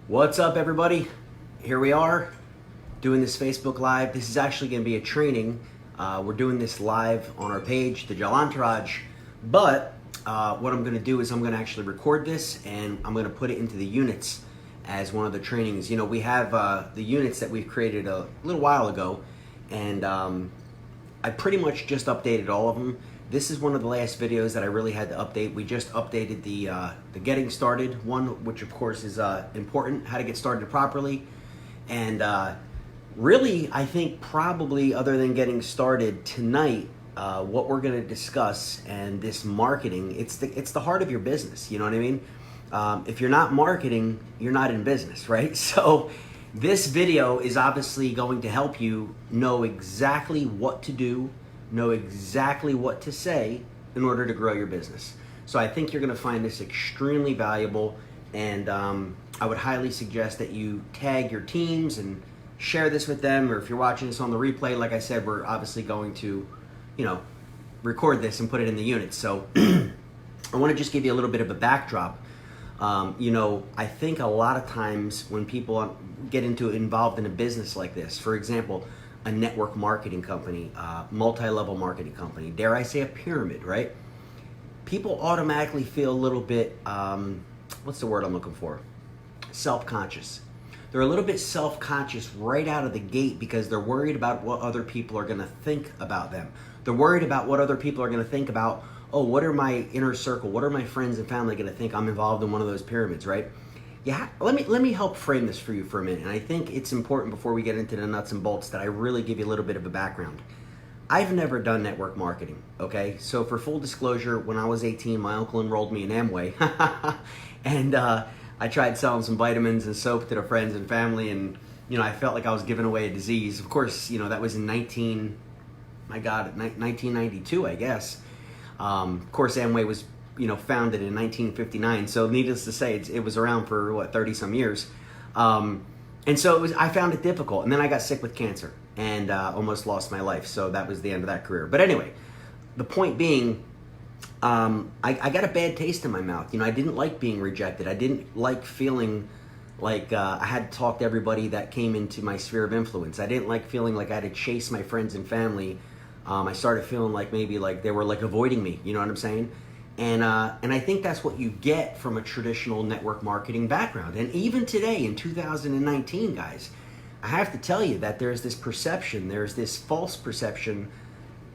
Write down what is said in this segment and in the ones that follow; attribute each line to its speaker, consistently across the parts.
Speaker 1: What's up, everybody? Here we are doing this Facebook Live. This is actually going to be a training. We're doing this live on our page, the Gel Entourage. But what I'm going to do is I'm going to actually record this and I'm going to put it into the units as one of the trainings. You know, we have the units that we've created a little while ago, and I pretty much just updated all of them. This is one of the last videos that I really had to update. We just updated the getting started one, which of course is important, how to get started properly. And really, I think probably other than getting started tonight, what we're going to discuss and this marketing, it's the heart of your business. You know what I mean? If you're not marketing, you're not in business, right? So this video is obviously going to help you know exactly what to do, know exactly what to say in order to grow your business. So I think you're going to find this extremely valuable, and I would highly suggest that you tag your teams and share this with them, or if you're watching this on the replay, like I said, we're obviously going to, you know, record this and put it in the units. So I want to just give you a little bit of a backdrop. You know, I think a lot of times when people get involved in a business like this, for example, a network marketing company, multi-level marketing company, dare I say a pyramid, right? People automatically feel a little bit, what's the word I'm looking for? Self-conscious. They're a little bit self-conscious right out of the gate because they're worried about what other people are going to think about them. They're worried about what other people are going to think about, oh, what are my inner circle? What are my friends and family going to think I'm involved in one of those pyramids, right? Yeah, let me help frame this for you for a minute. And I think it's important before we get into the nuts and bolts that I really give you a little bit of a background. I've never done network marketing, okay? So for full disclosure, when I was 18, my uncle enrolled me in Amway. And I tried selling some vitamins and soap to the friends and family, and you know, I felt like I was giving away a disease. Of course, you know, that was in 1992, I guess. Of course, Amway was, you know, founded in 1959. So needless to say, it was around for what, 30 some years. And so I found it difficult. And then I got sick with cancer and almost lost my life. So that was the end of that career. But anyway, the point being, I got a bad taste in my mouth. You know, I didn't like being rejected. I didn't like feeling like I had to talk to everybody that came into my sphere of influence. I didn't like feeling like I had to chase my friends and family. I started feeling like maybe like they were like avoiding me. You know what I'm saying? And I think that's what you get from a traditional network marketing background. And even today in 2019, guys, I have to tell you that there's this perception, there's this false perception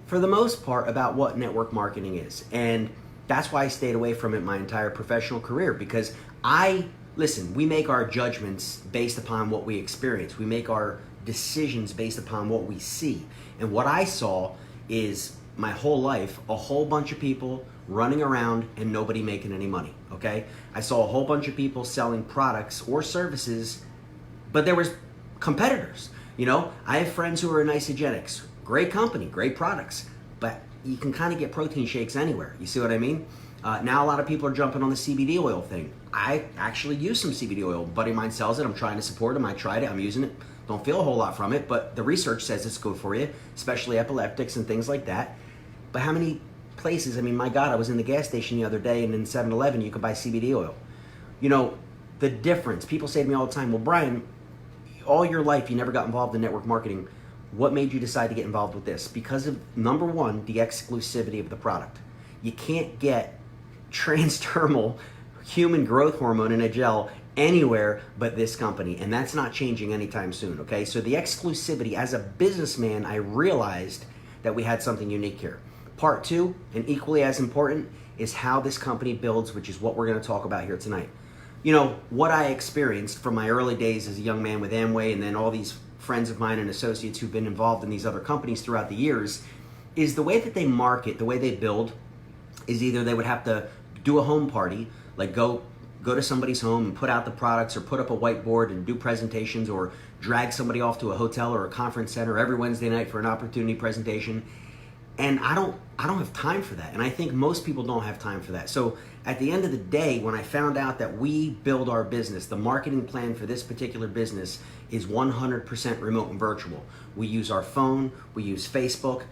Speaker 1: for the most part about what network marketing is. And that's why I stayed away from it my entire professional career, because listen, we make our judgments based upon what we experience. We make our decisions based upon what we see. And what I saw is my whole life, a whole bunch of people running around and nobody making any money, okay? I saw a whole bunch of people selling products or services, but there was competitors. You know, I have friends who are in Isogenics, great company, great products, but you can kind of get protein shakes anywhere. You see what I mean? Now a lot of people are jumping on the CBD oil thing. I actually use some CBD oil. A buddy of mine sells it. I'm trying to support him. I tried it. I'm using it. Don't feel a whole lot from it, but the research says it's good for you, especially epileptics and things like that. But how many places? I mean, my God, I was in the gas station the other day, and in 7-Eleven you could buy CBD oil. You know, the difference. People say to me all the time, well, Brian, all your life you never got involved in network marketing. What made you decide to get involved with this? Because of, number one, the exclusivity of the product. You can't get transdermal human growth hormone in a gel anywhere but this company, and that's not changing anytime soon, okay? So the exclusivity, as a businessman, I realized that we had something unique here. Part two, and equally as important, is how this company builds, which is what we're going to talk about here tonight. You know, what I experienced from my early days as a young man with Amway, and then all these friends of mine and associates who've been involved in these other companies throughout the years, is the way that they market, the way they build, is either they would have to do a home party, like go to somebody's home and put out the products, or put up a whiteboard and do presentations, or drag somebody off to a hotel or a conference center every Wednesday night for an opportunity presentation. And I don't have time for that. And I think most people don't have time for that. So at the end of the day, when I found out that we build our business, the marketing plan for this particular business is 100% remote and virtual. We use our phone, we use Facebook,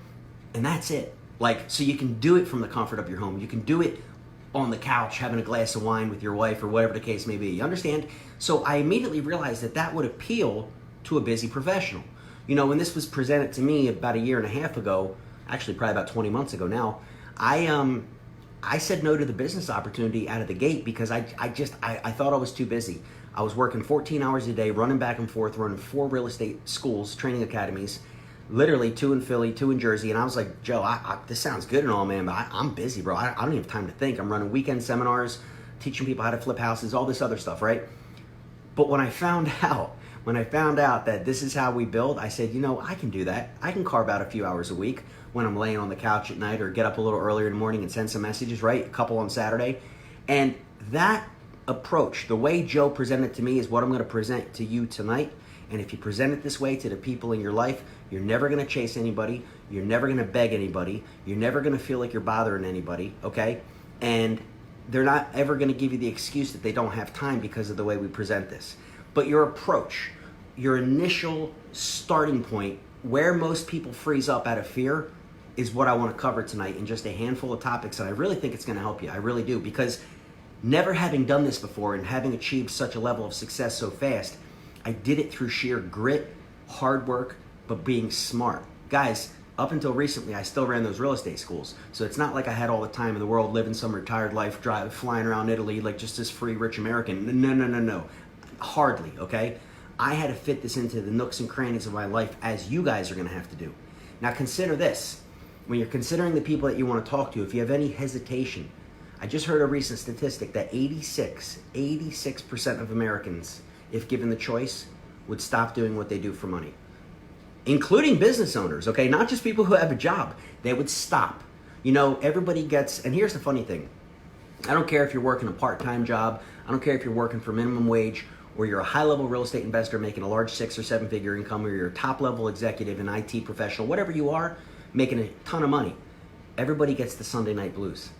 Speaker 1: and that's it. Like, so you can do it from the comfort of your home. You can do it on the couch having a glass of wine with your wife or whatever the case may be. You understand? So I immediately realized that that would appeal to a busy professional. You know, when this was presented to me about a year and a half ago, actually probably about 20 months ago now, I said no to the business opportunity out of the gate because I thought I was too busy. I was working 14 hours a day, running back and forth, running 4 real estate schools, training academies, literally 2 in Philly, 2 in Jersey. And I was like, Joe, this sounds good and all, man, but I'm busy, bro. I don't even have time to think. I'm running weekend seminars, teaching people how to flip houses, all this other stuff, right? But when I found out that this is how we build, I said, you know, I can do that. I can carve out a few hours a week when I'm laying on the couch at night or get up a little earlier in the morning and send some messages, right? A couple on Saturday. And that approach, the way Joe presented it to me, is what I'm going to present to you tonight. And if you present it this way to the people in your life, you're never going to chase anybody. You're never going to beg anybody. You're never going to feel like you're bothering anybody, okay? And they're not ever going to give you the excuse that they don't have time because of the way we present this. But your approach, your initial starting point, where most people freeze up out of fear, is what I want to cover tonight in just a handful of topics. And I really think it's going to help you. I really do. Because never having done this before and having achieved such a level of success so fast, I did it through sheer grit, hard work, but being smart. Guys, up until recently, I still ran those real estate schools. So it's not like I had all the time in the world living some retired life, flying around Italy like just this free rich American. No. Hardly, okay? I had to fit this into the nooks and crannies of my life, as you guys are going to have to do. Now consider this. When you're considering the people that you want to talk to, if you have any hesitation, I just heard a recent statistic that 86% of Americans, if given the choice, would stop doing what they do for money. Including business owners, okay? Not just people who have a job. They would stop. You know, everybody gets, and here's the funny thing. I don't care if you're working a part-time job. I don't care if you're working for minimum wage, or you're a high-level real estate investor making a large 6 or 7 figure income, or you're a top-level executive, an IT professional, whatever you are, making a ton of money. Everybody gets the Sunday night blues.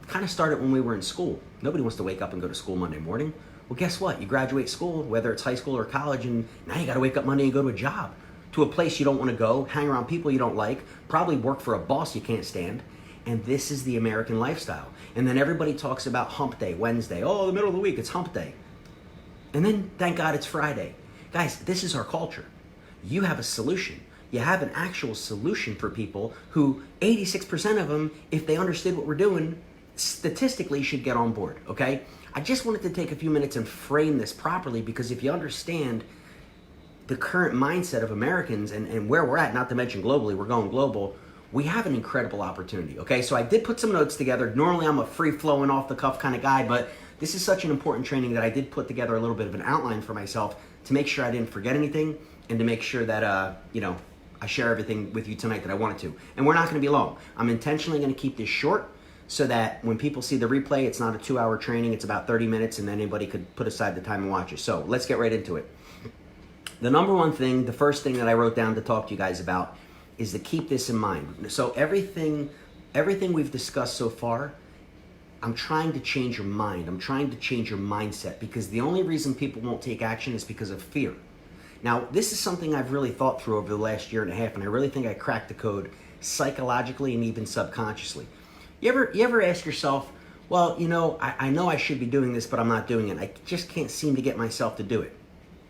Speaker 1: Kind of started when we were in school. Nobody wants to wake up and go to school Monday morning. Well, guess what? You graduate school, whether it's high school or college, and now you got to wake up Monday and go to a job, to a place you don't want to go, hang around people you don't like, probably work for a boss you can't stand. And this is the American lifestyle. And then everybody talks about hump day, Wednesday. Oh, the middle of the week, it's hump day. And then, thank God, it's Friday. Guys, this is our culture. You have a solution. You have an actual solution for people who 86% of them, if they understood what we're doing, statistically should get on board, okay? I just wanted to take a few minutes and frame this properly, because if you understand the current mindset of Americans and where we're at, not to mention globally, we're going global, we have an incredible opportunity, okay? So I did put some notes together. Normally I'm a free-flowing, off-the-cuff kind of guy, but this is such an important training that I did put together a little bit of an outline for myself to make sure I didn't forget anything and to make sure that, I share everything with you tonight that I wanted to. And we're not going to be long. I'm intentionally going to keep this short so that when people see the replay, it's not a 2-hour training. It's about 30 minutes, and anybody could put aside the time and watch it. So let's get right into it. The number one thing, the first thing that I wrote down to talk to you guys about is to keep this in mind. So everything we've discussed so far, I'm trying to change your mind. I'm trying to change your mindset, because the only reason people won't take action is because of fear. Now, this is something I've really thought through over the last year and a half, and I really think I cracked the code psychologically and even subconsciously. You ever ask yourself, well, I know I should be doing this, but I'm not doing it. I just can't seem to get myself to do it.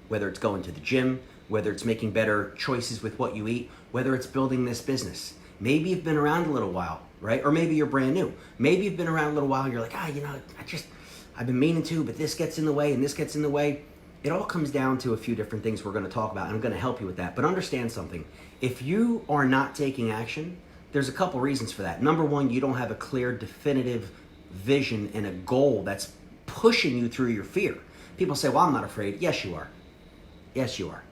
Speaker 1: Whether it's going to the gym, whether it's making better choices with what you eat, whether it's building this business. Maybe you've been around a little while, right? Or maybe you're brand new. Maybe you've been around a little while and you're like, I've been meaning to, but this gets in the way and this gets in the way. It all comes down to a few different things we're going to talk about, and I'm going to help you with that. But understand something. If you are not taking action, there's a couple reasons for that. Number one, you don't have a clear, definitive vision and a goal that's pushing you through your fear. People say, well, I'm not afraid. Yes, you are. Yes, you are.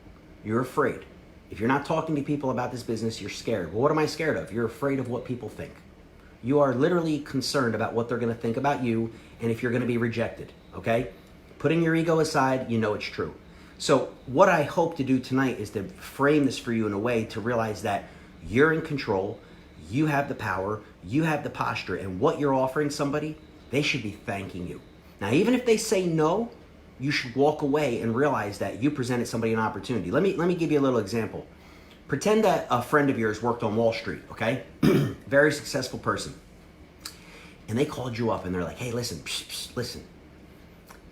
Speaker 1: You're afraid. If you're not talking to people about this business, you're scared. Well, what am I scared of? You're afraid of what people think. You are literally concerned about what they're going to think about you and if you're going to be rejected, okay? Putting your ego aside, you know it's true. So what I hope to do tonight is to frame this for you in a way to realize that you're in control, you have the power, you have the posture, and what you're offering somebody, they should be thanking you. Now, even if they say no, you should walk away and realize that you presented somebody an opportunity. Let me give you a little example. Pretend that a friend of yours worked on Wall Street, okay? Very successful person. and they called you up and they're like, hey, listen, listen,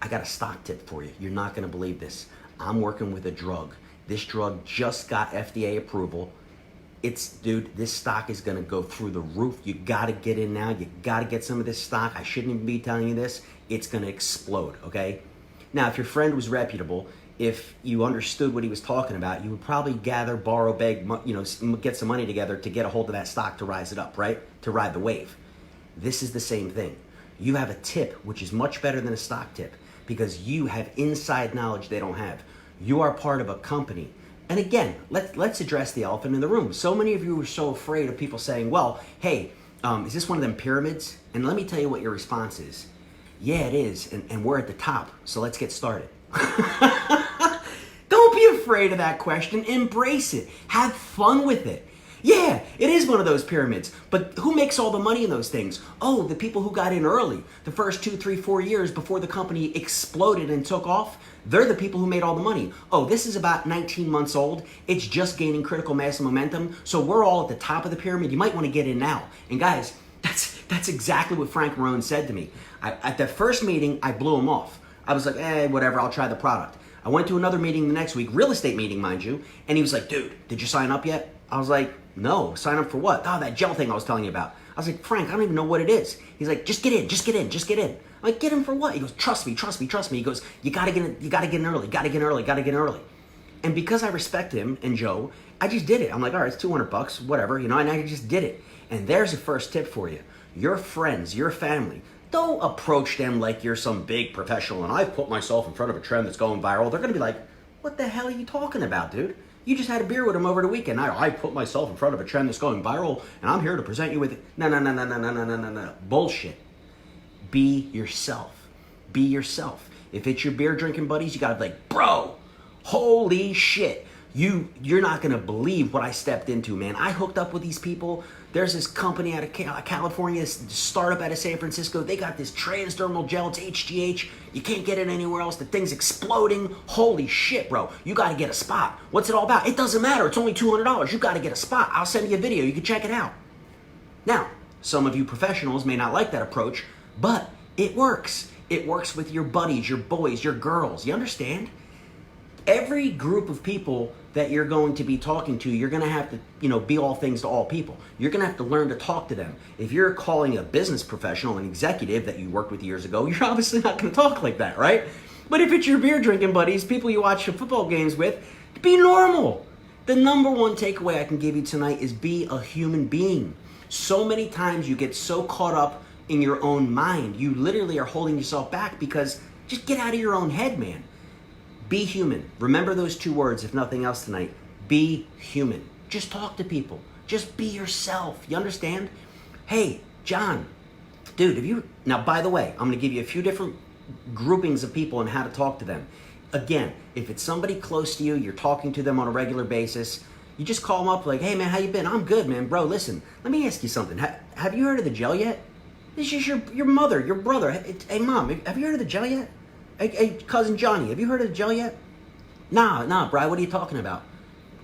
Speaker 1: I got a stock tip for you. You're not going to believe this. I'm working with a drug. This drug just got FDA approval. Dude, this stock is going to go through the roof. You got to get in now. You got to get some of this stock. I shouldn't even be telling you this. It's going to explode, okay? Now, if your friend was reputable, if you understood what he was talking about, you would probably gather, borrow, beg, get some money together to get a hold of that stock to rise it up, right? To ride the wave. This is the same thing. You have a tip, which is much better than a stock tip because you have inside knowledge they don't have. You are part of a company. And again, let's address the elephant in the room. So many of you are so afraid of people saying, well, hey, is this one of them pyramids? And let me tell you what your response is. Yeah, it is, and we're at the top, so let's get started. Don't be afraid of that question. Embrace it. Have fun with it. Yeah, it is one of those pyramids, but who makes all the money in those things? Oh, the people who got in early, the first 2, 3, 4 years before the company exploded and took off, they're the people who made all the money. Oh, this is about 19 months old. It's just gaining critical mass and momentum, so we're all at the top of the pyramid. You might want to get in now. And guys, that's exactly what Frank Marone said to me. At the first meeting, I blew him off. I was like, whatever, I'll try the product. I went to another meeting the next week, real estate meeting, mind you, and he was like, dude, did you sign up yet? I was like, no, sign up for what? Oh, that gel thing I was telling you about. I was like, Frank, I don't even know what it is. He's like, just get in. I'm like, get in for what? He goes, trust me. He goes, you gotta get in early. And because I respect him and Joe, I just did it. I'm like, all right, it's $200, whatever, and I just did it. And there's a first tip for you. Your friends, your family, don't approach them like you're some big professional and I've put myself in front of a trend that's going viral. They're gonna be like, what the hell are you talking about, dude? You just had a beer with him over the weekend. I put myself in front of a trend that's going viral and I'm here to present you with it. No. Bullshit. Be yourself. Be yourself. If it's your beer drinking buddies, you gotta be like, bro, holy shit. You're not gonna believe what I stepped into, man. I hooked up with these people. There's this company out of California, this startup out of San Francisco. They got this transdermal gel. It's HGH. You can't get it anywhere else. The thing's exploding. Holy shit, bro. You got to get a spot. What's it all about? It doesn't matter. It's only $200. You got to get a spot. I'll send you a video. You can check it out. Now, some of you professionals may not like that approach, but it works. It works with your buddies, your boys, your girls. You understand? Every group of people that you're going to be talking to, you're going to have to, be all things to all people. You're going to have to learn to talk to them. If you're calling a business professional, an executive that you worked with years ago, you're obviously not going to talk like that, right? But if it's your beer drinking buddies, people you watch football games with, be normal. The number one takeaway I can give you tonight is be a human being. So many times you get so caught up in your own mind. You literally are holding yourself back because just get out of your own head, man. Be human. Remember those 2 words, if nothing else tonight. Be human. Just talk to people. Just be yourself. You understand? Hey, John, dude, now, by the way, I'm going to give you a few different groupings of people and how to talk to them. Again, if it's somebody close to you, you're talking to them on a regular basis, you just call them up like, hey, man, how you been? I'm good, man. Bro, listen, let me ask you something. Have you heard of the gel yet? This is your mother, your brother. Hey, Mom, have you heard of the gel yet? Hey, cousin Johnny, have you heard of the gel yet? Nah, Bri, what are you talking about?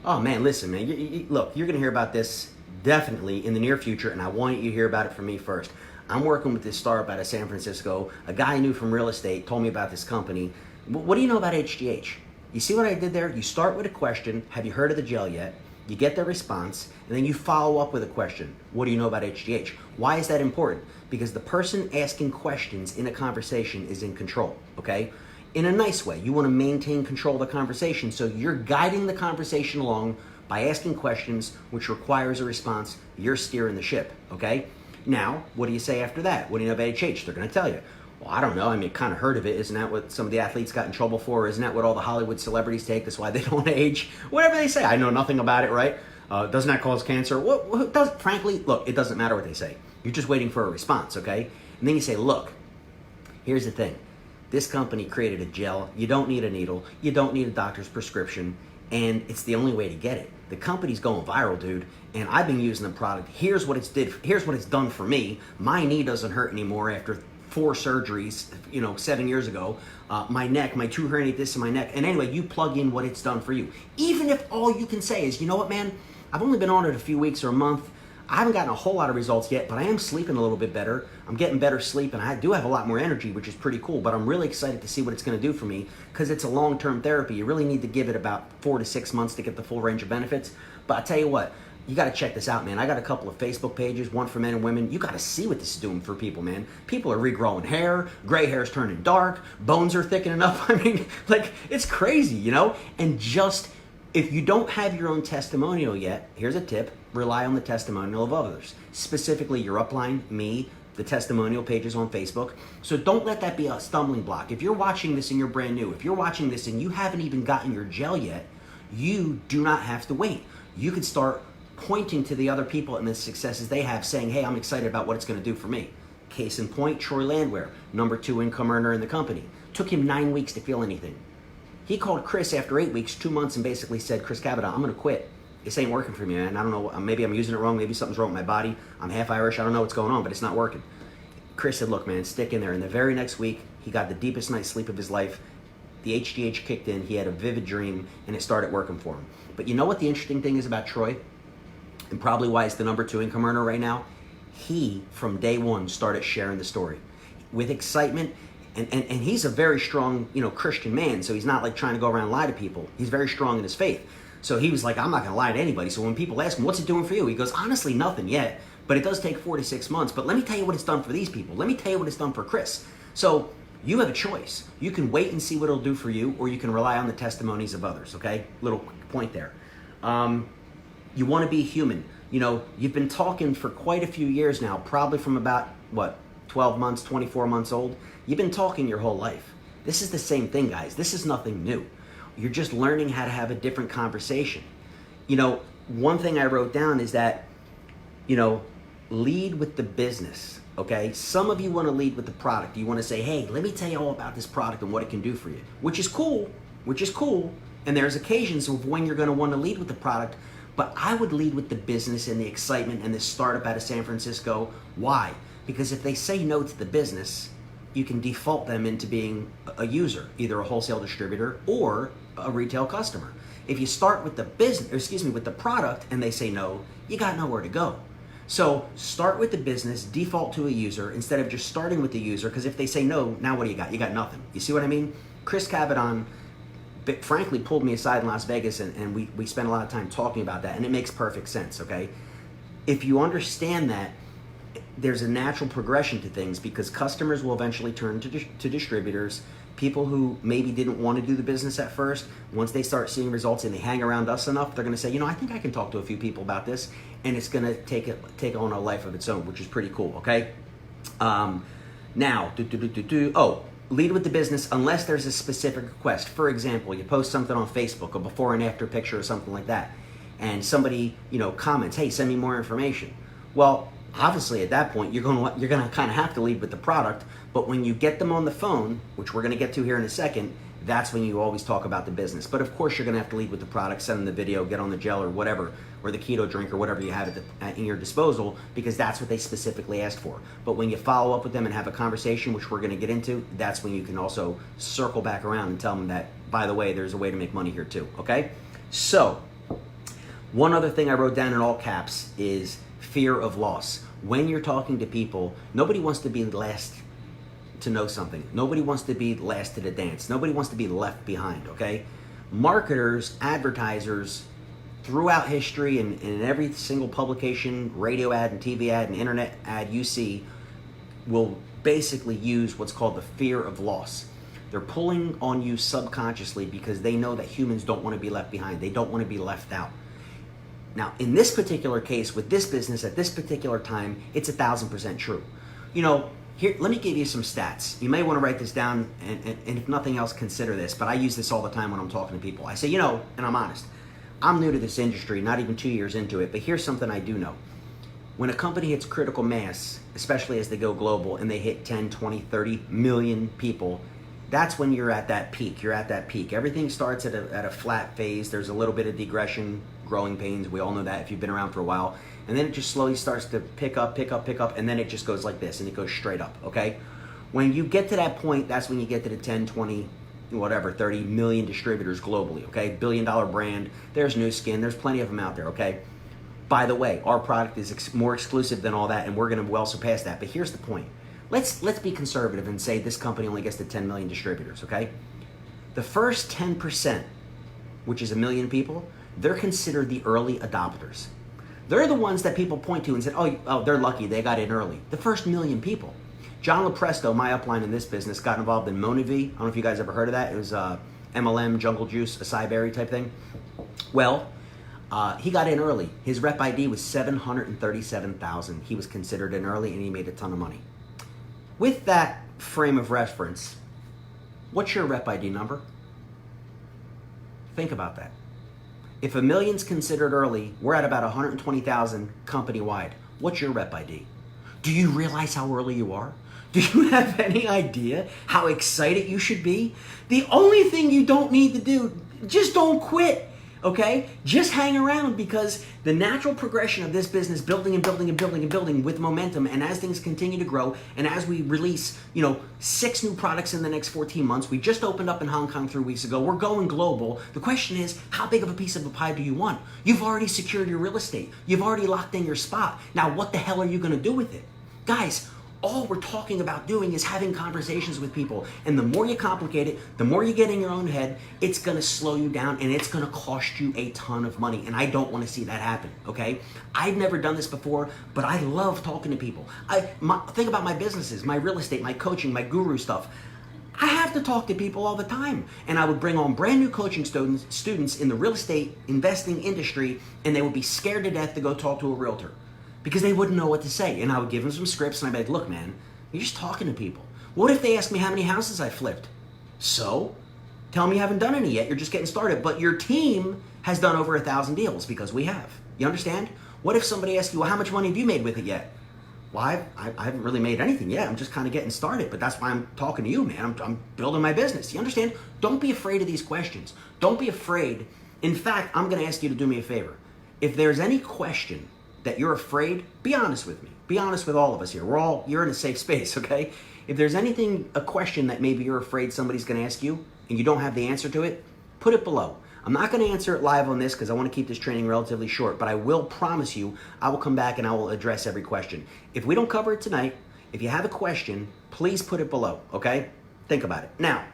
Speaker 1: Oh, man, listen, man. Look, you're going to hear about this definitely in the near future, and I want you to hear about it from me first. I'm working with this startup out of San Francisco. A guy I knew from real estate told me about this company. What do you know about HGH? You see what I did there? You start with a question, have you heard of the gel yet? You get their response, and then you follow up with a question. What do you know about HGH? Why is that important? Because the person asking questions in a conversation is in control, okay? In a nice way. You want to maintain control of the conversation, so you're guiding the conversation along by asking questions, which requires a response. You're steering the ship, okay? Now, what do you say after that? What do you know about HGH? They're going to tell you. Well, I don't know. I mean, kind of heard of it. Isn't that what some of the athletes got in trouble for? Isn't that what all the Hollywood celebrities take? That's why they don't age. Whatever they say. I know nothing about it, right? Doesn't that cause cancer? Frankly, look, it doesn't matter what they say. You're just waiting for a response, okay? And then you say, look, here's the thing. This company created a gel. You don't need a needle. You don't need a doctor's prescription. And it's the only way to get it. The company's going viral, dude. And I've been using the product. Here's what it's done for me. My knee doesn't hurt anymore after 4 surgeries, 7 years ago. My neck, my 2 herniated discs in my neck. And anyway, you plug in what it's done for you. Even if all you can say is, you know what, man? I've only been on it a few weeks or a month. I haven't gotten a whole lot of results yet, but I am sleeping a little bit better. I'm getting better sleep, and I do have a lot more energy, which is pretty cool. But I'm really excited to see what it's going to do for me because it's a long-term therapy. You really need to give it about 4 to 6 months to get the full range of benefits. But I tell you what, you got to check this out, man. I got a couple of Facebook pages, one for men and women. You got to see what this is doing for people, man. People are regrowing hair, gray hair's turning dark, bones are thickening up. I mean, like, it's crazy, you know? And just, if you don't have your own testimonial yet, here's a tip. Rely on the testimonial of others, specifically your upline, me, the testimonial pages on Facebook. So don't let that be a stumbling block. If you're watching this and you're brand new, if you're watching this and you haven't even gotten your gel yet, you do not have to wait. You can start pointing to the other people and the successes they have, saying, hey, I'm excited about what it's going to do for me. Case in point, Troy Landwehr, number 2 income earner in the company. Took him 9 weeks to feel anything. He called Chris after 8 weeks, 2 months, and basically said, Chris Kavanaugh, I'm going to quit. This ain't working for me, man. I don't know. Maybe I'm using it wrong. Maybe something's wrong with my body. I'm half Irish. I don't know what's going on, but it's not working. Chris said, look, man, stick in there. And the very next week, he got the deepest night's sleep of his life. The HGH kicked in. He had a vivid dream, and it started working for him. But you know what the interesting thing is about Troy? And probably why he's the number 2 income earner right now? He, from day one, started sharing the story with excitement. And he's a very strong, Christian man. So he's not like trying to go around and lie to people. He's very strong in his faith. So he was like, I'm not going to lie to anybody. So when people ask him, what's it doing for you? He goes, honestly, nothing yet. But it does take 4 to 6 months. But let me tell you what it's done for these people. Let me tell you what it's done for Chris. So you have a choice. You can wait and see what it'll do for you, or you can rely on the testimonies of others, okay? Little point there. You want to be human. You've been talking for quite a few years now, probably from about, 12 months, 24 months old. You've been talking your whole life. This is the same thing, guys. This is nothing new. You're just learning how to have a different conversation. One thing I wrote down is that, lead with the business, okay? Some of you want to lead with the product. You want to say, hey, let me tell you all about this product and what it can do for you, which is cool. And there's occasions of when you're going to want to lead with the product, but I would lead with the business and the excitement and the startup out of San Francisco. Why? Because if they say no to the business, you can default them into being a user, either a wholesale distributor or a retail customer. If you start with the with the product and they say no, you got nowhere to go. So start with the business, default to a user instead of just starting with the user, because if they say no, now what do you got? You got nothing. You see what I mean? Chris Kavanaugh, frankly, pulled me aside in Las Vegas and we spent a lot of time talking about that, and it makes perfect sense, okay? If you understand that, there's a natural progression to things because customers will eventually turn to distributors. People who maybe didn't want to do the business at first, once they start seeing results and they hang around us enough, they're going to say, I think I can talk to a few people about this, and it's going to take on a life of its own, which is pretty cool, okay? Now, lead with the business unless there's a specific request. For example, you post something on Facebook, a before and after picture or something like that, and somebody, comments, hey, send me more information. Well, obviously at that point, you're going to kind of have to lead with the product, but when you get them on the phone, which we're going to get to here in a second, that's when you always talk about the business. But of course, you're going to have to lead with the product, send them the video, get on the gel or whatever, or the keto drink or whatever you have in your disposal, because that's what they specifically asked for. But when you follow up with them and have a conversation, which we're going to get into, that's when you can also circle back around and tell them that, by the way, there's a way to make money here too, okay? So, one other thing I wrote down in all caps is fear of loss. When you're talking to people, nobody wants to be last to know something. Nobody wants to be last to the dance. Nobody wants to be left behind, okay? Marketers, advertisers, throughout history and in every single publication, radio ad and TV ad and internet ad you see, will basically use what's called the fear of loss. They're pulling on you subconsciously because they know that humans don't want to be left behind. They don't want to be left out. Now, in this particular case, with this business at this particular time, it's 1,000% true. Here, let me give you some stats. You may want to write this down, and if nothing else, consider this, but I use this all the time when I'm talking to people. I say, and I'm honest, I'm new to this industry, not even 2 years into it, but here's something I do know. When a company hits critical mass, especially as they go global, and they hit 10, 20, 30 million people, that's when you're at that peak. You're at that peak. Everything starts at a flat phase. There's a little bit of degression, growing pains. We all know that if you've been around for a while. And then it just slowly starts to pick up, and then it just goes like this, and it goes straight up, okay? When you get to that point, that's when you get to the 10, 20, whatever, 30 million distributors globally, okay? $1 billion brand. There's Nu Skin. There's plenty of them out there, okay? By the way, our product is more exclusive than all that, and we're going to well surpass that. But here's the point. Let's be conservative and say this company only gets to 10 million distributors, okay? The first 10%, which is 1 million people, they're considered the early adopters. They're the ones that people point to and say, oh, they're lucky, they got in early. The first 1 million people. John Lopresto, my upline in this business, got involved in Monavie. I don't know if you guys ever heard of that. It was MLM, Jungle Juice, acai berry type thing. Well, he got in early. His rep ID was 737,000. He was considered in early and he made a ton of money. With that frame of reference, what's your rep ID number? Think about that. If 1 million's considered early, we're at about 120,000 company-wide. What's your rep ID? Do you realize how early you are? Do you have any idea how excited you should be? The only thing you don't need to do, just don't quit, okay? Just hang around, because the natural progression of this business, building and building and building and building with momentum, and as things continue to grow, and as we release, 6 new products in the next 14 months, we just opened up in Hong Kong 3 weeks ago, we're going global. The question is, how big of a piece of the pie do you want? You've already secured your real estate. You've already locked in your spot. Now, what the hell are you gonna do with it? Guys, all we're talking about doing is having conversations with people. And the more you complicate it, the more you get in your own head, it's gonna slow you down and it's gonna cost you a ton of money. And I don't wanna see that happen, okay? I've never done this before, but I love talking to people. Think about my businesses, my real estate, my coaching, my guru stuff. I have to talk to people all the time. And I would bring on brand new coaching students in the real estate investing industry, and they would be scared to death to go talk to a realtor, because they wouldn't know what to say. And I would give them some scripts and I'd be like, look, man, you're just talking to people. What if they ask me how many houses I flipped? So, tell me you haven't done any yet, you're just getting started. But your team has done over 1,000 deals, because we have. You understand? What if somebody asks you, well, how much money have you made with it yet? Well, I haven't really made anything yet. I'm just kind of getting started, but that's why I'm talking to you, man. I'm building my business. You understand? Don't be afraid of these questions. Don't be afraid. In fact, I'm going to ask you to do me a favor. If there's any question that you're afraid, be honest with me. Be honest with all of us here. You're in a safe space, okay? If there's a question that maybe you're afraid somebody's gonna ask you and you don't have the answer to it, put it below. I'm not gonna answer it live on this because I wanna keep this training relatively short, but I will promise you, I will come back and I will address every question. If we don't cover it tonight, if you have a question, please put it below, okay? Think about it. Now,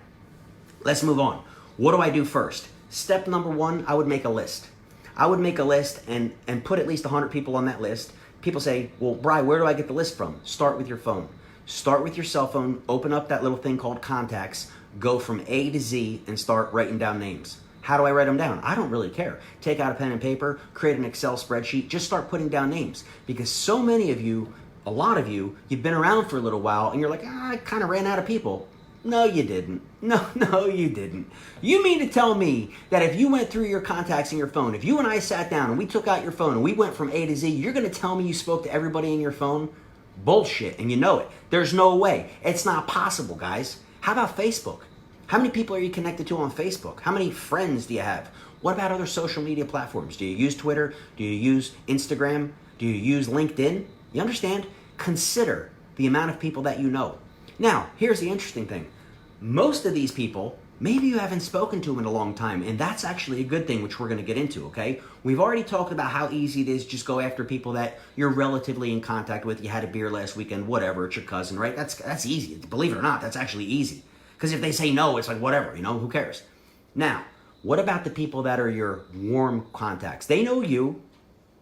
Speaker 1: let's move on. What do I do first? Step number 1, I would make a list. I would make a list and put at least 100 people on that list. People say, well, Bri, where do I get the list from? Start with your phone. Start with your cell phone, open up that little thing called contacts, go from A to Z and start writing down names. How do I write them down? I don't really care. Take out a pen and paper, create an Excel spreadsheet, just start putting down names. Because so many of you, a lot of you, you've been around for a little while and you're like, I kind of ran out of people. No, you didn't. No, you didn't. You mean to tell me that if you went through your contacts in your phone, if you and I sat down and we took out your phone and we went from A to Z, you're going to tell me you spoke to everybody in your phone? Bullshit, and you know it. There's no way. It's not possible, guys. How about Facebook? How many people are you connected to on Facebook? How many friends do you have? What about other social media platforms? Do you use Twitter? Do you use Instagram? Do you use LinkedIn? You understand? Consider the amount of people that you know. Now, here's the interesting thing. Most of these people, maybe you haven't spoken to them in a long time, and that's actually a good thing, which we're going to get into, okay? We've already talked about how easy it is just go after people that you're relatively in contact with. You had a beer last weekend, whatever, it's your cousin, right? That's easy. Believe it or not, that's actually easy. Because if they say no, it's like, whatever, who cares? Now, what about the people that are your warm contacts? They know you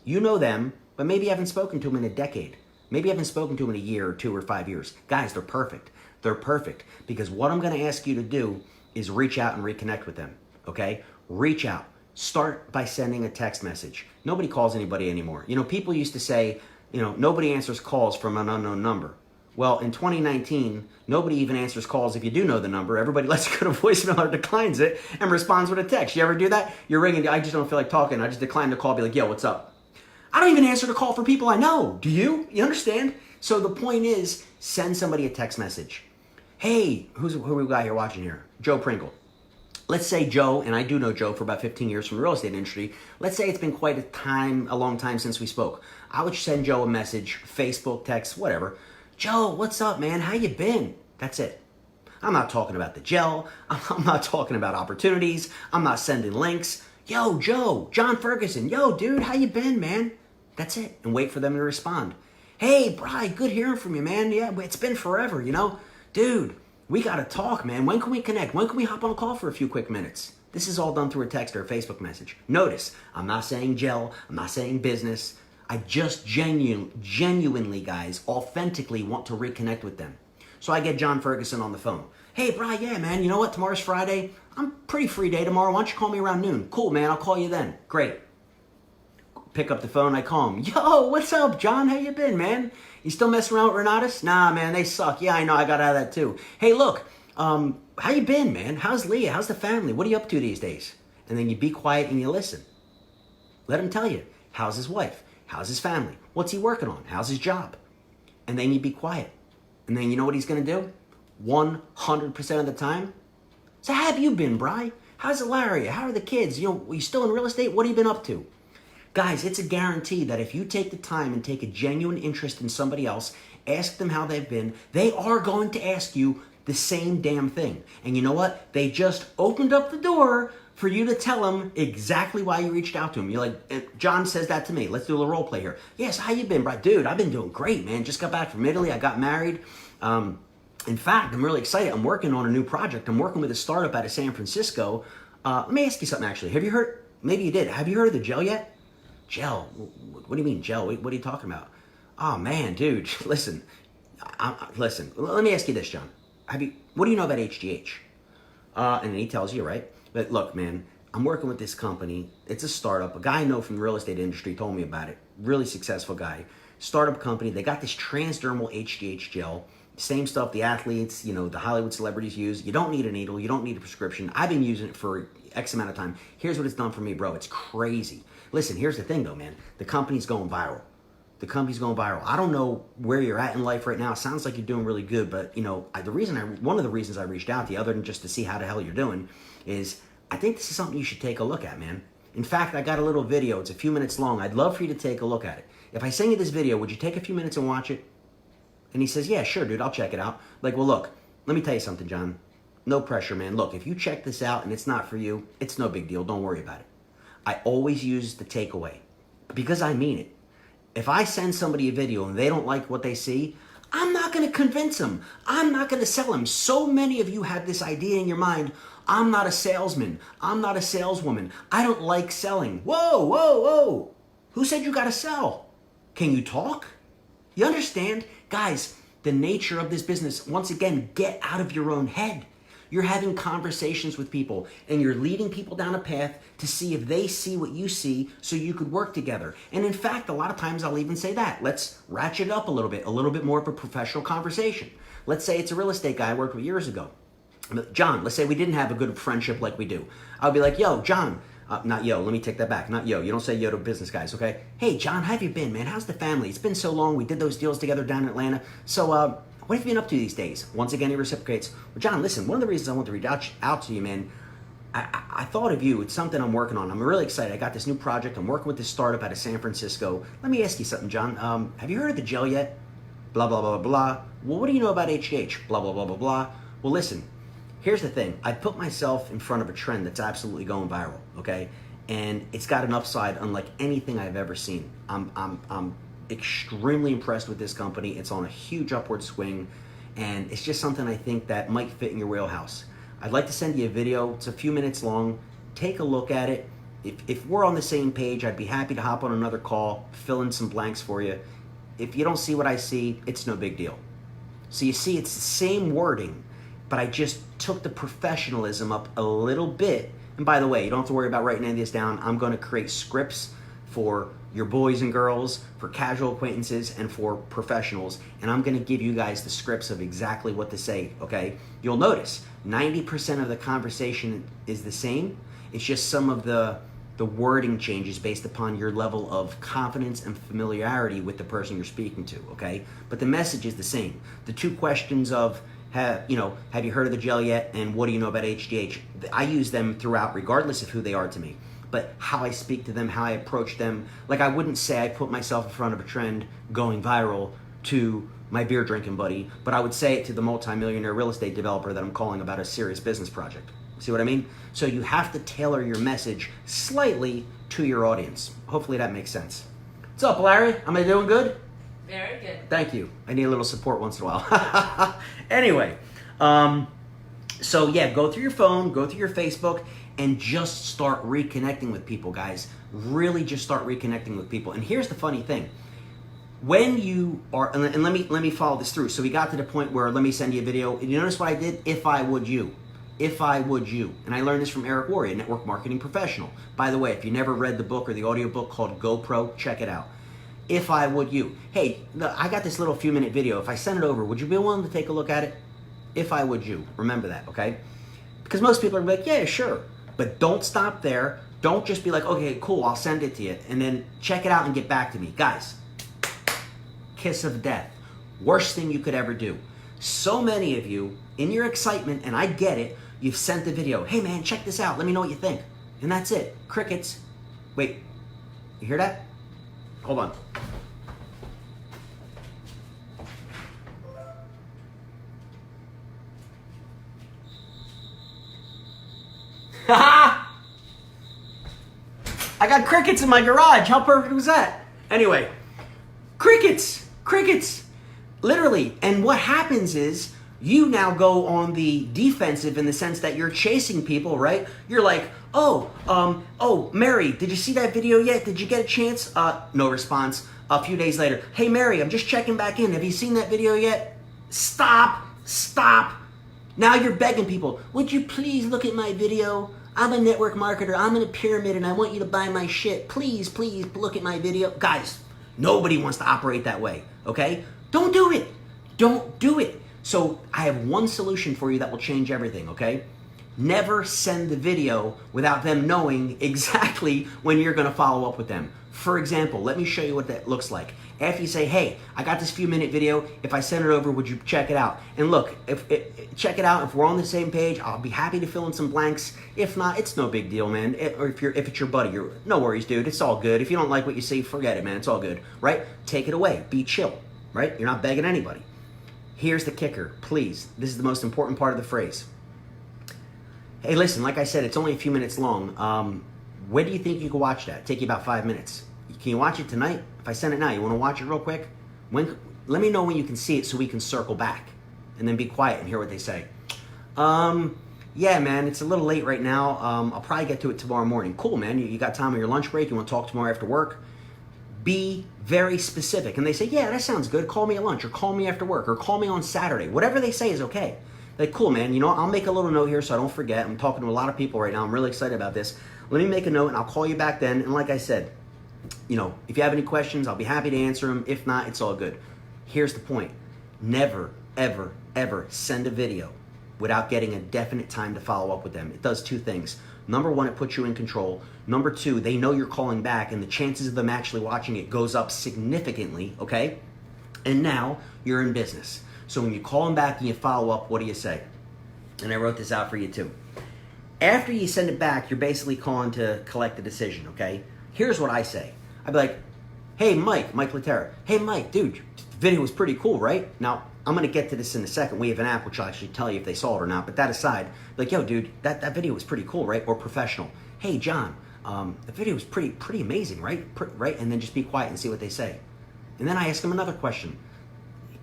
Speaker 1: know them, but maybe you haven't spoken to them in a decade. Maybe you haven't spoken to them in a year or 2 or 5 years. Guys, they're perfect. They're perfect, because what I'm going to ask you to do is reach out and reconnect with them, okay? Reach out. Start by sending a text message. Nobody calls anybody anymore. People used to say, nobody answers calls from an unknown number. Well, in 2019, nobody even answers calls if you do know the number. Everybody lets it go to voicemail or declines it and responds with a text. You ever do that? You're ringing, I just don't feel like talking. I just decline the call, be like, yo, what's up? I don't even answer the call for people I know. Do you? You understand? So the point is, send somebody a text message. Hey, who we got here watching here? Joe Pringle. Let's say Joe, and I do know Joe for about 15 years from the real estate industry. Let's say it's been quite a long time since we spoke. I would send Joe a message, Facebook, text, whatever. Joe, what's up, man? How you been? That's it. I'm not talking about the gel. I'm not talking about opportunities. I'm not sending links. Yo, Joe, John Ferguson. Yo, dude, how you been, man? That's it. And wait for them to respond. Hey, Bri, good hearing from you, man. Yeah, it's been forever, Dude, we got to talk, man. When can we connect? When can we hop on a call for a few quick minutes? This is all done through a text or a Facebook message. Notice, I'm not saying gel. I'm not saying business. I just genuinely, guys, authentically want to reconnect with them. So I get John Ferguson on the phone. Hey, Bri, yeah, man, you know what? Tomorrow's Friday. I'm pretty free day tomorrow. Why don't you call me around noon? Cool, man. I'll call you then. Great. Pick up the phone. I call him. Yo, what's up, John? How you been, man? You still messing around with Renatus? Nah, man, they suck. Yeah, I know. I got out of that too. Hey, look, how you been, man? How's Leah? How's the family? What are you up to these days? And then you be quiet and you listen. Let him tell you. How's his wife? How's his family? What's he working on? How's his job? And then you be quiet. And then you know what he's going to do? 100% of the time. So how have you been, Bri? How's Ilaria? How are the kids? You still in real estate? What have you been up to? Guys, it's a guarantee that if you take the time and take a genuine interest in somebody else, ask them how they've been, they are going to ask you the same damn thing. And you know what? They just opened up the door for you to tell them exactly why you reached out to them. You're like, John says that to me. Let's do a role play here. Yes, how you been, Bri? Dude, I've been doing great, man. Just got back from Italy. I got married. In fact, I'm really excited. I'm working on a new project. I'm working with a startup out of San Francisco. Let me ask you something, actually. Have you heard? Maybe you did. Have you heard of the gel yet? Gel? What do you mean gel? What are you talking about? Oh man, dude, listen. Listen. Let me ask you this, John. What do you know about HGH? And then he tells you, right? But look, man, I'm working with this company. It's a startup. A guy I know from the real estate industry told me about it. Really successful guy. Startup company. They got this transdermal HGH gel. Same stuff the athletes, the Hollywood celebrities use. You don't need a needle. You don't need a prescription. I've been using it for X amount of time. Here's what it's done for me, bro. It's crazy. Listen, here's the thing though, man. The company's going viral. The company's going viral. I don't know where you're at in life right now. It sounds like you're doing really good, but one of the reasons I reached out to you, other than just to see how the hell you're doing, is I think this is something you should take a look at, man. In fact, I got a little video. It's a few minutes long. I'd love for you to take a look at it. If I send you this video, would you take a few minutes and watch it? And he says, yeah, sure, dude, I'll check it out. Like, well, look, let me tell you something, John. No pressure, man. Look, if you check this out and it's not for you, it's no big deal. Don't worry about it. I always use the takeaway because I mean it. If I send somebody a video and they don't like what they see, I'm not going to convince them. I'm not going to sell them. So many of you have this idea in your mind, I'm not a salesman. I'm not a saleswoman. I don't like selling. Whoa, whoa, whoa. Who said you got to sell? Can you talk? You understand? Guys, the nature of this business, once again, get out of your own head. You're having conversations with people and you're leading people down a path to see if they see what you see so you could work together. And in fact, a lot of times I'll even say that. Let's ratchet up a little bit more of a professional conversation. Let's say it's a real estate guy I worked with years ago. John, let's say we didn't have a good friendship like we do. I'll be like, yo, John, not yo, let me take that back. Not yo, you don't say yo to business guys, okay? Hey, John, how have you been, man? How's the family? It's been so long. We did those deals together down in Atlanta. So, what have you been up to these days? Once again, he reciprocates. Well, John, listen, one of the reasons I want to reach out to you, man, I thought of you. It's something I'm working on. I'm really excited. I got this new project. I'm working with this startup out of San Francisco. Let me ask you something, John. Have you heard of the gel yet? Blah, blah, blah, blah, blah. Well, what do you know about HGH? Blah, blah, blah, blah, blah. Well, listen, here's the thing. I put myself in front of a trend that's absolutely going viral, okay? And it's got an upside unlike anything I've ever seen. I'm extremely impressed with this company. It's on a huge upward swing, and it's just something I think that might fit in your wheelhouse. I'd like to send you a video. It's a few minutes long. Take a look at it. If we're on the same page, I'd be happy to hop on another call, fill in some blanks for you. If you don't see what I see, it's no big deal. So you see, it's the same wording, but I just took the professionalism up a little bit. And by the way, you don't have to worry about writing any of this down. I'm going to create scripts for your boys and girls, for casual acquaintances, and for professionals. And I'm going to give you guys the scripts of exactly what to say, okay? You'll notice 90% of the conversation is the same. It's just some of the wording changes based upon your level of confidence and familiarity with the person you're speaking to, okay? But the message is the same. The two questions of, have you heard of the gel yet? And what do you know about HGH? I use them throughout, regardless of who they are to me. But how I speak to them, how I approach them. Like, I wouldn't say I put myself in front of a trend going viral to my beer drinking buddy, but I would say it to the multimillionaire real estate developer that I'm calling about a serious business project. See what I mean? So you have to tailor your message slightly to your audience. Hopefully that makes sense. What's up, Larry? Am I doing good?
Speaker 2: Very good.
Speaker 1: Thank you. I need a little support once in a while. Anyway, so yeah, go through your phone, go through your Facebook, and just start reconnecting with people, guys. Really just start reconnecting with people. And here's the funny thing. When you are, and let me follow this through. So we got to the point where let me send you a video. And you notice what I did? If I would you. If I would you. And I learned this from Eric Worre, a network marketing professional. By the way, if you never read the book or the audio book called GoPro, check it out. If I would you. Hey, I got this little few minute video. If I send it over, would you be willing to take a look at it? If I would you. Remember that, okay? Because most people are like, yeah, sure. But don't stop there. Don't just be like, okay, cool, I'll send it to you. And then check it out and get back to me. Guys, kiss of death. Worst thing you could ever do. So many of you, in your excitement, and I get it, you've sent the video. Hey man, check this out. Let me know what you think. And that's it. Crickets. Wait, you hear that? Hold on. I got crickets in my garage. How perfect was that? Anyway, crickets. Literally. And what happens is you now go on the defensive in the sense that you're chasing people, right? You're like, oh, Mary, did you see that video yet? Did you get a chance? No response. A few days later, hey, Mary, I'm just checking back in. Have you seen that video yet? Stop. Now you're begging people, would you please look at my video? I'm a network marketer. I'm in a pyramid and I want you to buy my shit. Please look at my video. Guys, nobody wants to operate that way, okay? Don't do it. Don't do it. So I have one solution for you that will change everything, okay? Never send the video without them knowing exactly when you're going to follow up with them. For example, let me show you what that looks like. After you say, hey, I got this few minute video. If I send it over, would you check it out? And look, check it out. If we're on the same page, I'll be happy to fill in some blanks. If not, it's no big deal, man. Or if it's your buddy, no worries, dude. It's all good. If you don't like what you see, forget it, man. It's all good, right? Take it away. Be chill, right? You're not begging anybody. Here's the kicker, please. This is the most important part of the phrase. Hey, listen, like I said, it's only a few minutes long. When do you think you can watch that? Take you about 5 minutes. Can you watch it tonight? If I send it now, you want to watch it real quick? Let me know when you can see it so we can circle back. And then be quiet and hear what they say. Yeah, man, it's a little late right now. I'll probably get to it tomorrow morning. Cool, man. You got time on your lunch break? You want to talk tomorrow after work? Be very specific. And they say, yeah, that sounds good. Call me at lunch or call me after work or call me on Saturday. Whatever they say is okay. Like, cool, man. You know, I'll make a little note here so I don't forget. I'm talking to a lot of people right now. I'm really excited about this. Let me make a note and I'll call you back then. And like I said, you know, if you have any questions, I'll be happy to answer them. If not, it's all good. Here's the point. Never, ever, ever send a video without getting a definite time to follow up with them. It does two things. Number one, it puts you in control. Number two, they know you're calling back and the chances of them actually watching it goes up significantly, okay? And now you're in business. So when you call them back and you follow up, what do you say? And I wrote this out for you too. After you send it back, you're basically calling to collect a decision, okay? Here's what I say. I'd be like, hey, Mike Laterra. Hey, Mike, dude, the video was pretty cool, right? Now, I'm going to get to this in a second. We have an app which will actually tell you if they saw it or not. But that aside, like, yo, dude, that video was pretty cool, right? Or professional. Hey, John, the video was pretty amazing, right? Right? And then just be quiet and see what they say. And then I ask them another question.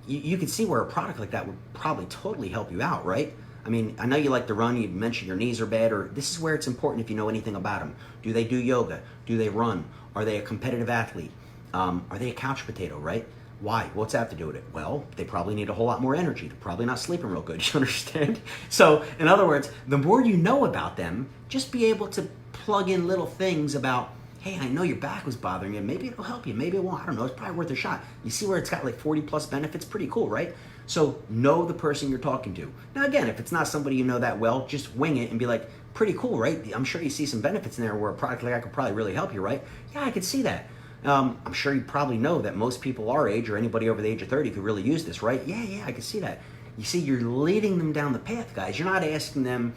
Speaker 1: You can see where a product like that would probably totally help you out, right? I mean, I know you like to run. You mentioned your knees are bad, or this is where it's important if you know anything about them. Do they do yoga? Do they run? Are they a competitive athlete? Are they a couch potato, right? Why? What's that have to do with it? Well, they probably need a whole lot more energy. They're probably not sleeping real good, you understand? So, in other words, the more you know about them, just be able to plug in little things about, hey, I know your back was bothering you. Maybe it'll help you. Maybe it won't. I don't know. It's probably worth a shot. You see where it's got like 40 plus benefits? Pretty cool, right? So know the person you're talking to. Now, again, if it's not somebody you know that well, just wing it and be like, pretty cool, right? I'm sure you see some benefits in there where a product like that could probably really help you, right? Yeah, I could see that. I'm sure you probably know that most people our age or anybody over the age of 30 could really use this, right? Yeah, I can see that. You see, you're leading them down the path, guys. You're not asking them,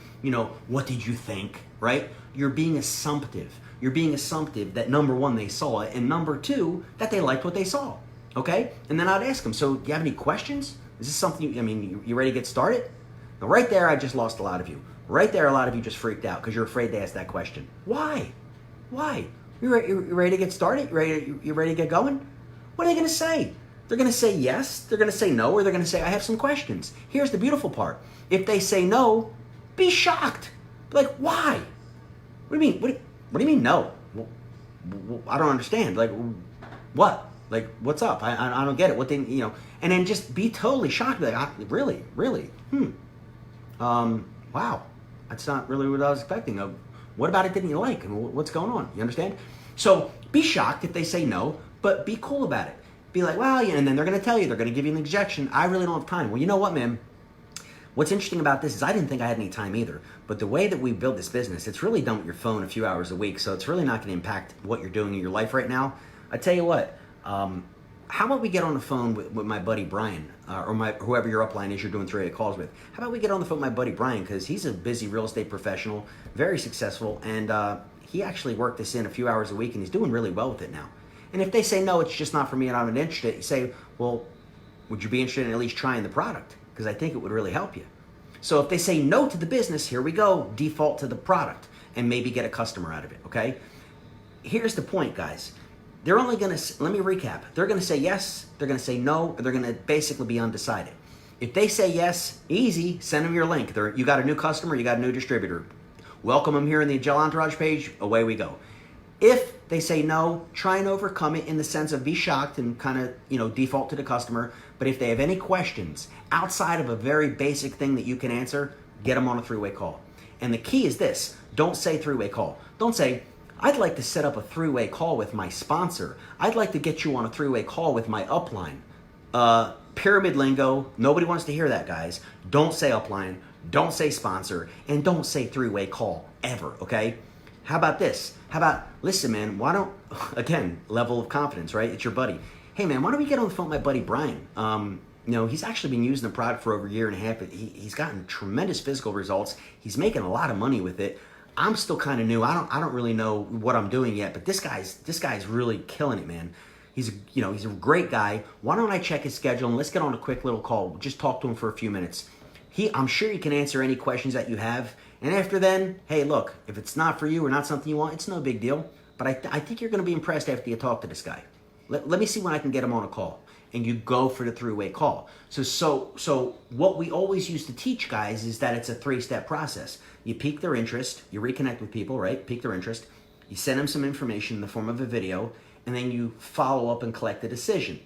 Speaker 1: what did you think, right? You're being assumptive. You're being assumptive that number one, they saw it, and number two, that they liked what they saw, okay? And then I'd ask them, so do you have any questions? Is this something, you ready to get started? Now, right there, I just lost a lot of you. Right there, a lot of you just freaked out because you're afraid to ask that question. Why? You ready to get started? You ready to get going? What are they going to say? They're going to say yes, they're going to say no, or they're going to say, I have some questions. Here's the beautiful part. If they say no, be shocked. Be like, why? What do you mean? What do you mean no? Well, I don't understand. Like, what? Like, what's up? I don't get it. What they, and then just be totally shocked. Like, really? Wow. That's not really what I was expecting. What about it didn't you like? And what's going on? You understand? So be shocked if they say no, but be cool about it. Be like, well, and then they're going to tell you, they're going to give you an objection. I really don't have time. Well, you know what, man? What's interesting about this is I didn't think I had any time either. But the way that we build this business, it's really done with your phone a few hours a week. So it's really not going to impact what you're doing in your life right now. I tell you what, how about we get on the phone with my buddy Brian, or whoever your upline is you're doing 3-8 calls with. How about we get on the phone with my buddy Brian, because he's a busy real estate professional, very successful, and he actually worked this in a few hours a week, and he's doing really well with it now. And if they say, no, it's just not for me and I'm not interested, you say, well, would you be interested in at least trying the product? Because I think it would really help you. So if they say no to the business, here we go, default to the product and maybe get a customer out of it, okay? Here's the point, guys. They're only going to, let me recap. They're going to say yes, they're going to say no, or they're going to basically be undecided. If they say yes, easy, send them your link. You got a new customer, you got a new distributor. Welcome them here in the Agile Entourage page, away we go. If they say no, try and overcome it in the sense of be shocked and kind of, default to the customer. But if they have any questions outside of a very basic thing that you can answer, get them on a 3-way call. And the key is this, don't say 3-way call. Don't say, I'd like to set up a 3-way call with my sponsor. I'd like to get you on a 3-way call with my upline. Pyramid lingo, nobody wants to hear that, guys. Don't say upline, don't say sponsor, and don't say 3-way call ever, okay? How about this? How about, listen, man, why don't, again, level of confidence, right? It's your buddy. Hey, man, why don't we get on the phone with my buddy Brian? He's actually been using the product for over a year and a half. He's gotten tremendous physical results. He's making a lot of money with it. I'm still kind of new. I don't really know what I'm doing yet, but this guy's really killing it, man. He's a great guy. Why don't I check his schedule and let's get on a quick little call. Just talk to him for a few minutes. I'm sure he can answer any questions that you have. And after then, hey, look, if it's not for you or not something you want, it's no big deal. But I think you're going to be impressed after you talk to this guy. Let me see when I can get him on a call. And you go for the 3-way call. So what we always used to teach guys is that it's a 3-step process. You pique their interest, you reconnect with people, right? Pique their interest. You send them some information in the form of a video, and then you follow up and collect a decision.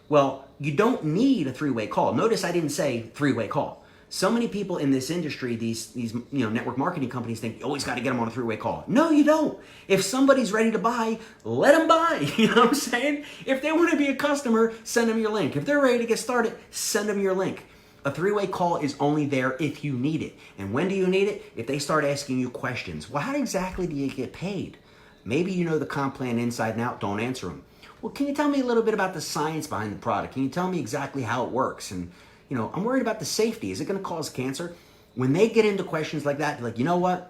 Speaker 1: Well, you don't need a 3-way call. Notice I didn't say 3-way call. So many people in this industry, these network marketing companies think you always got to get them on a 3-way call. No, you don't. If somebody's ready to buy, let them buy. You know what I'm saying? If they want to be a customer, send them your link. If they're ready to get started, send them your link. A 3-way call is only there if you need it. And when do you need it? If they start asking you questions. Well, how exactly do you get paid? Maybe you know the comp plan inside and out. Don't answer them. Well, can you tell me a little bit about the science behind the product? Can you tell me exactly how it works? And I'm worried about the safety. Is it going to cause cancer? When they get into questions like that, they're like, you know what?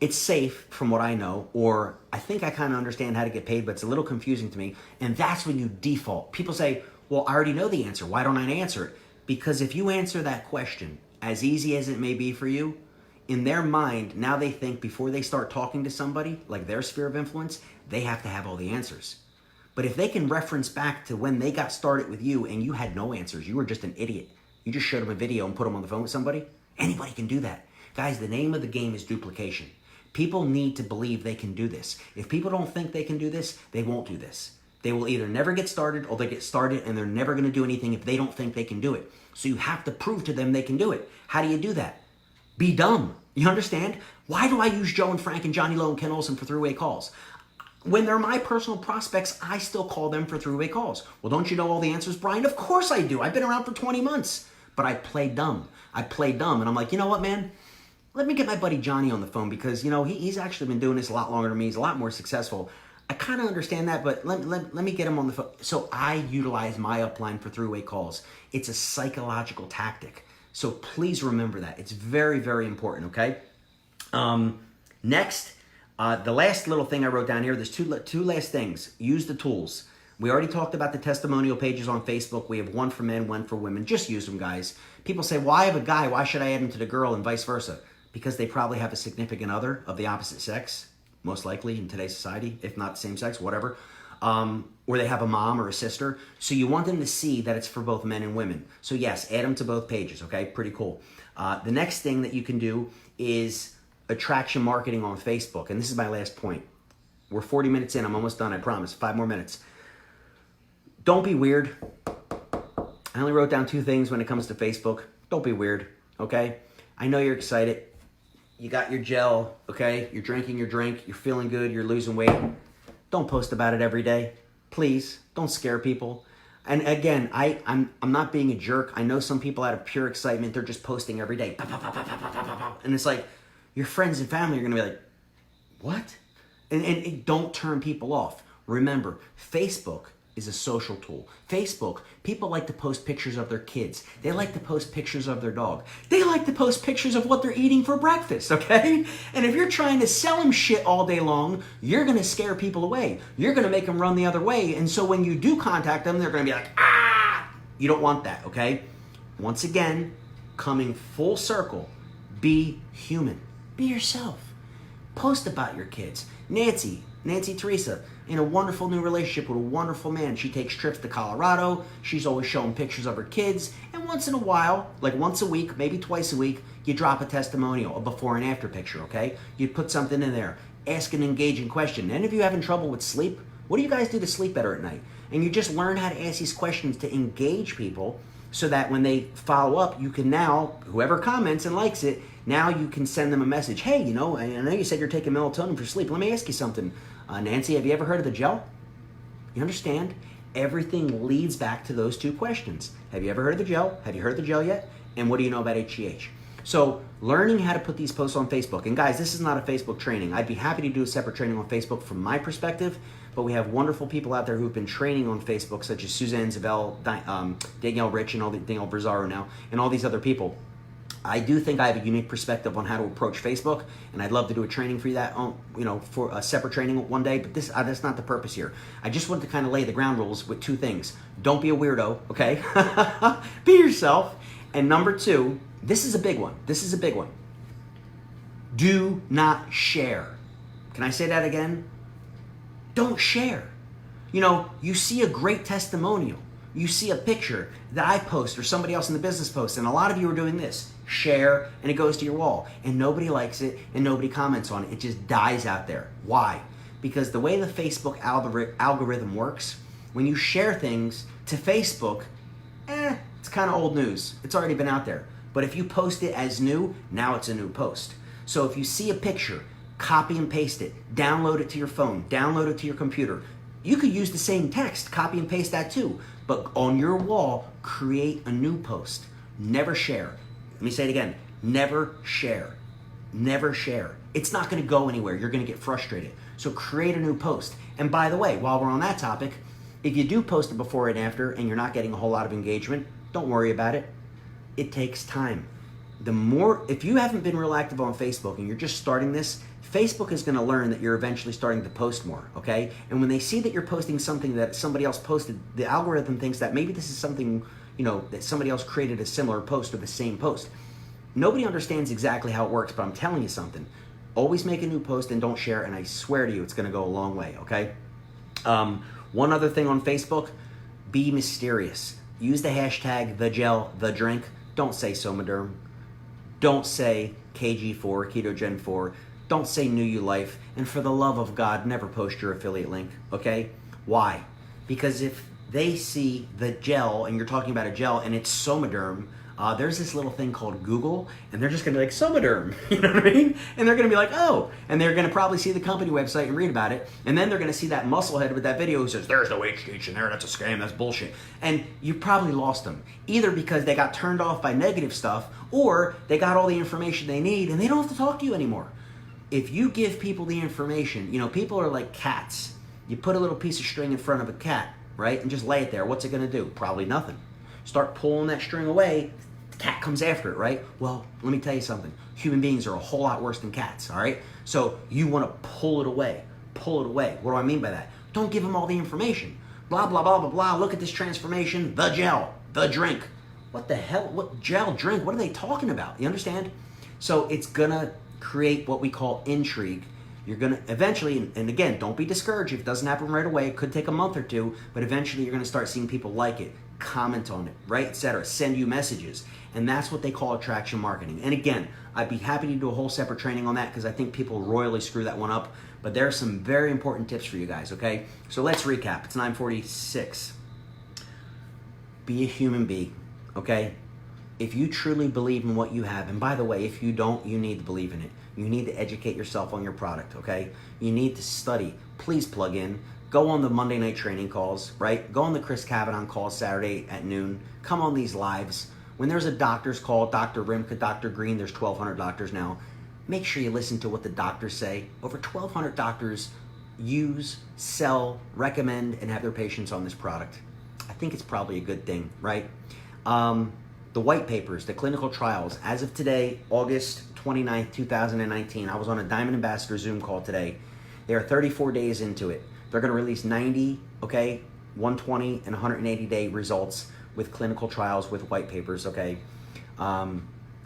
Speaker 1: It's safe from what I know, or I think I kind of understand how to get paid, but it's a little confusing to me. And that's when you default. People say, well, I already know the answer. Why don't I answer it? Because if you answer that question, as easy as it may be for you, in their mind, now they think before they start talking to somebody, like their sphere of influence, they have to have all the answers. But if they can reference back to when they got started with you and you had no answers, you were just an idiot. You just showed them a video and put them on the phone with somebody. Anybody can do that. Guys, the name of the game is duplication. People need to believe they can do this. If people don't think they can do this, they won't do this. They will either never get started or they get started and they're never going to do anything if they don't think they can do it. So you have to prove to them they can do it. How do you do that? Be dumb. You understand? Why do I use Joe and Frank and Johnny Lowe and Ken Olson for 3-way calls? When they're my personal prospects, I still call them for 3-way calls. Well, don't you know all the answers, Brian? Of course I do. I've been around for 20 months. But I play dumb. And I'm like, you know what, man? Let me get my buddy Johnny on the phone because, he's actually been doing this a lot longer than me. He's a lot more successful. I kind of understand that, but let me get him on the phone. So I utilize my upline for 3-way calls. It's a psychological tactic. So please remember that. It's very, very important, okay? Next, the last little thing I wrote down here, there's two last things. Use the tools. We already talked about the testimonial pages on Facebook. We have one for men, one for women. Just use them, guys. People say, well, I have a guy. Why should I add him to the girl and vice versa? Because they probably have a significant other of the opposite sex. most likely in today's society, if not same sex, whatever. Or they have a mom or a sister. So you want them to see that it's for both men and women. So yes, add them to both pages, okay? Pretty cool. The next thing that you can do is attraction marketing on Facebook. And this is my last point. We're 40 minutes in. I'm almost done, I promise. 5 more minutes. Don't be weird. I only wrote down 2 things when it comes to Facebook. Don't be weird, okay? I know you're excited. You got your gel, okay? You're drinking your drink. You're feeling good. You're losing weight. Don't post about it every day. Please, don't scare people. And again, I'm not being a jerk. I know some people out of pure excitement, they're just posting every day. And it's like, your friends and family are going to be like, what? And don't turn people off. Remember, Facebook is a social tool. Facebook, people like to post pictures of their kids. They like to post pictures of their dog. They like to post pictures of what they're eating for breakfast, okay? And if you're trying to sell them shit all day long, you're going to scare people away. You're going to make them run the other way. And so when you do contact them, they're going to be like, ah! You don't want that, okay? Once again, coming full circle, be human. Be yourself. Post about your kids. Nancy Teresa, in a wonderful new relationship with a wonderful man. She takes trips to Colorado. She's always showing pictures of her kids. And once in a while, like once a week, maybe twice a week, you drop a testimonial, a before and after picture, okay? You put something in there. Ask an engaging question. Any of you having trouble with sleep? What do you guys do to sleep better at night? And you just learn how to ask these questions to engage people so that when they follow up, you can now, whoever comments and likes it, now you can send them a message. Hey, I know you said you're taking melatonin for sleep. Let me ask you something. Nancy, have you ever heard of the gel? You understand? Everything leads back to those 2 questions. Have you ever heard of the gel? Have you heard of the gel yet? And what do you know about HGH? So learning how to put these posts on Facebook. And guys, this is not a Facebook training. I'd be happy to do a separate training on Facebook from my perspective, but we have wonderful people out there who've been training on Facebook, such as Suzanne Zabel, Danielle Rich, and Danielle Brazzaro now, and all these other people. I do think I have a unique perspective on how to approach Facebook, and I'd love to do a training for that, for a separate training one day, but that's not the purpose here. I just want to kind of lay the ground rules with 2 things. Don't be a weirdo, okay? Be yourself. And number 2, this is a big one. Do not share. Can I say that again? Don't share. You see a great testimonial. You see a picture that I post or somebody else in the business posts, and a lot of you are doing this. Share, and it goes to your wall. And nobody likes it, and nobody comments on it. It just dies out there. Why? Because the way the Facebook algorithm works, when you share things to Facebook, it's kind of old news. It's already been out there. But if you post it as new, now it's a new post. So if you see a picture, copy and paste it, download it to your phone, download it to your computer. You could use the same text, copy and paste that too. But on your wall, create a new post. Never share. Let me say it again. Never share. Never share. It's not going to go anywhere. You're going to get frustrated. So create a new post. And by the way, while we're on that topic, if you do post a before and after and you're not getting a whole lot of engagement, don't worry about it. It takes time. If you haven't been real active on Facebook and you're just starting this, Facebook is going to learn that you're eventually starting to post more, okay? And when they see that you're posting something that somebody else posted, the algorithm thinks that maybe this is something, that somebody else created a similar post or the same post. Nobody understands exactly how it works, but I'm telling you something. Always make a new post and don't share, and I swear to you, it's going to go a long way, okay? One other thing on Facebook, be mysterious. Use the hashtag #TheGel_TheDrink. Don't say Somaderm. Don't say KG4, Ketogen 4. Don't say New You Life. And for the love of God, never post your affiliate link, okay? Why? Because if they see the gel, and you're talking about a gel, and it's Somaderm, there's this little thing called Google, and they're just going to be like, Somaderm, you know what I mean? And they're going to be like, oh, and they're going to probably see the company website and read about it, and then they're going to see that musclehead with that video who says, there's no HGH in there, that's a scam, that's bullshit. And you probably lost them, either because they got turned off by negative stuff, or they got all the information they need, and they don't have to talk to you anymore. If you give people the information, people are like cats. You put a little piece of string in front of a cat, right, and just lay it there. What's it going to do? Probably nothing. Start pulling that string away, the cat comes after it, right? Well, let me tell you something. Human beings are a whole lot worse than cats, all right? So you want to pull it away. Pull it away. What do I mean by that? Don't give them all the information. Blah, blah, blah, blah, blah. Look at this transformation. The gel. The drink. What the hell? What gel, drink? What are they talking about? You understand? So it's going to create what we call intrigue. You're going to eventually, and again, don't be discouraged if it doesn't happen right away. It could take a month or two, but eventually you're going to start seeing people like it, comment on it, right, etc., send you messages. And that's what they call attraction marketing. And again, I'd be happy to do a whole separate training on that because I think people royally screw that one up. But there are some very important tips for you guys, okay? So let's recap. It's 9:46. Be a human being, okay? If you truly believe in what you have, and by the way, if you don't, you need to believe in it. You need to educate yourself on your product, okay? You need to study. Please plug in. Go on the Monday night training calls, right? Go on the Chris Cavanaugh calls Saturday at noon. Come on these lives. When there's a doctor's call, Dr. Rimka, Dr. Green, there's 1,200 doctors now. Make sure you listen to what the doctors say. Over 1,200 doctors use, sell, recommend, and have their patients on this product. I think it's probably a good thing, right? The white papers, the clinical trials, as of today, August 29th, 2019, I was on a Diamond Ambassador Zoom call today. They are 34 days into it. They're going to release 90, okay, 120, and 180-day results with clinical trials with white papers, okay?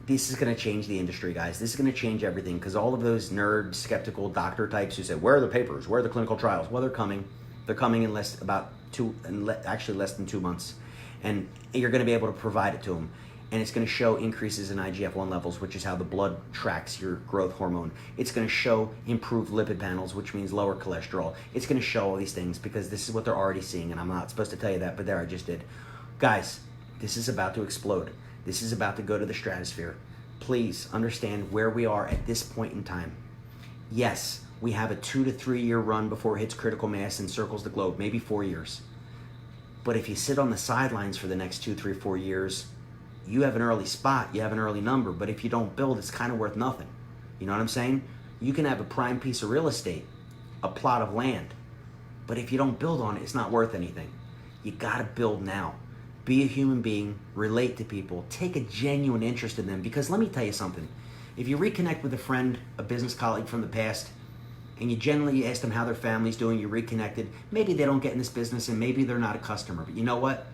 Speaker 1: This is going to change the industry, guys. This is going to change everything because all of those nerd, skeptical doctor types who said, where are the papers? Where are the clinical trials? Well, they're coming. They're coming in less than 2 months. And you're going to be able to provide it to them. And it's going to show increases in IGF-1 levels, which is how the blood tracks your growth hormone. It's going to show improved lipid panels, which means lower cholesterol. It's going to show all these things because this is what they're already seeing. And I'm not supposed to tell you that, but there, I just did. Guys, this is about to explode. This is about to go to the stratosphere. Please understand where we are at this point in time. Yes, we have a 2 to 3 year run before it hits critical mass and circles the globe, maybe 4 years. But if you sit on the sidelines for the next 2, 3, 4 years, you have an early spot, you have an early number, but if you don't build, it's kind of worth nothing. You know what I'm saying? You can have a prime piece of real estate, a plot of land, but if you don't build on it, it's not worth anything. You gotta build now. Be a human being, relate to people, take a genuine interest in them, because let me tell you something. If you reconnect with a friend, a business colleague from the past, and you generally ask them how their family's doing, you reconnected, maybe they don't get in this business and maybe they're not a customer, but you know what?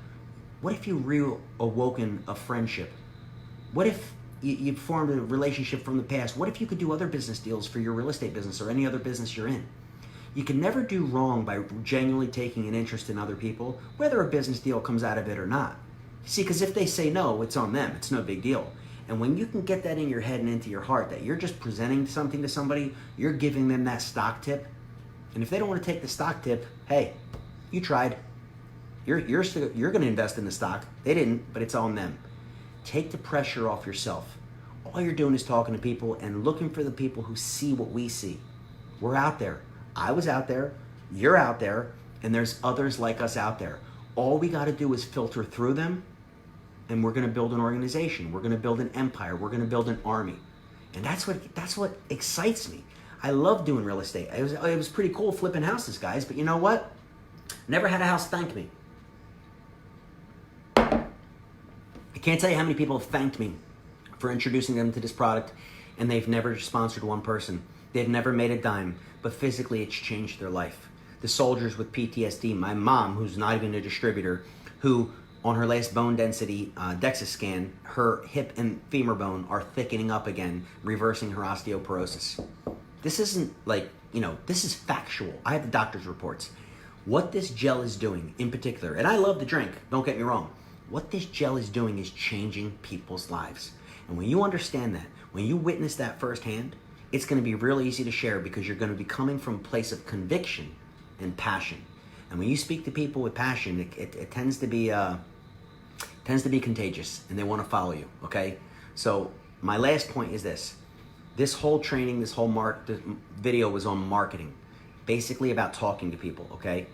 Speaker 1: What if you reawoken a friendship? What if you formed a relationship from the past? What if you could do other business deals for your real estate business or any other business you're in? You can never do wrong by genuinely taking an interest in other people, whether a business deal comes out of it or not. See, because if they say no, it's on them. It's no big deal. And when you can get that in your head and into your heart, that you're just presenting something to somebody, you're giving them that stock tip. And if they don't want to take the stock tip, hey, you tried. You're going to invest in the stock. They didn't, but it's on them. Take the pressure off yourself. All you're doing is talking to people and looking for the people who see what we see. We're out there. I was out there. You're out there. And there's others like us out there. All we got to do is filter through them, and we're going to build an organization. We're going to build an empire. We're going to build an army. And that's what excites me. I love doing real estate. It was pretty cool flipping houses, guys. But you know what? Never had a house thank me. I can't tell you how many people have thanked me for introducing them to this product, and they've never sponsored one person. They've never made a dime, but physically it's changed their life. The soldiers with PTSD, my mom, who's not even a distributor, who on her last bone density DEXA scan, her hip and femur bone are thickening up again, reversing her osteoporosis. This isn't like, this is factual. I have the doctor's reports. What this gel is doing in particular, and I love the drink, don't get me wrong. What this gel is doing is changing people's lives. And when you understand that, when you witness that firsthand, it's going to be real easy to share because you're going to be coming from a place of conviction and passion. And when you speak to people with passion, it tends to be contagious, and they want to follow you, okay? So my last point is this. This whole training, this video was on marketing, basically about talking to people, okay?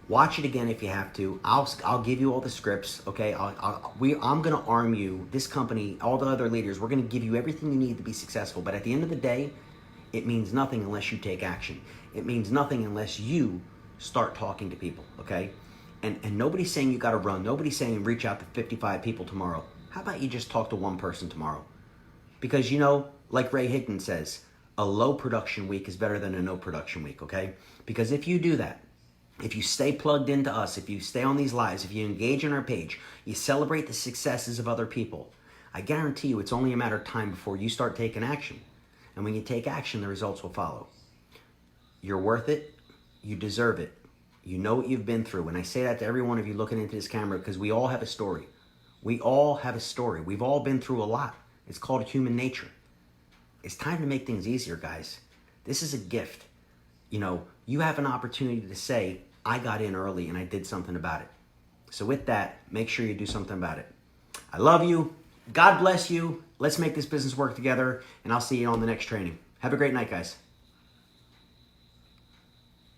Speaker 1: Watch it again if you have to. I'll give you all the scripts, okay? I'm gonna arm you, this company, all the other leaders. We're gonna give you everything you need to be successful. But at the end of the day, it means nothing unless you take action. It means nothing unless you start talking to people, okay? And nobody's saying you gotta run. Nobody's saying reach out to 55 people tomorrow. How about you just talk to one person tomorrow? Because like Ray Higdon says, a low production week is better than a no production week, okay? Because if you do that, if you stay plugged into us, if you stay on these lives, if you engage in our page, you celebrate the successes of other people, I guarantee you it's only a matter of time before you start taking action. And when you take action, the results will follow. You're worth it. You deserve it. You know what you've been through. And I say that to every one of you looking into this camera because we all have a story. We all have a story. We've all been through a lot. It's called human nature. It's time to make things easier, guys. This is a gift. You know, you have an opportunity to say, I got in early and I did something about it. So with that, make sure you do something about it. I love you. God bless you. Let's make this business work together, and I'll see you on the next training. Have a great night, guys.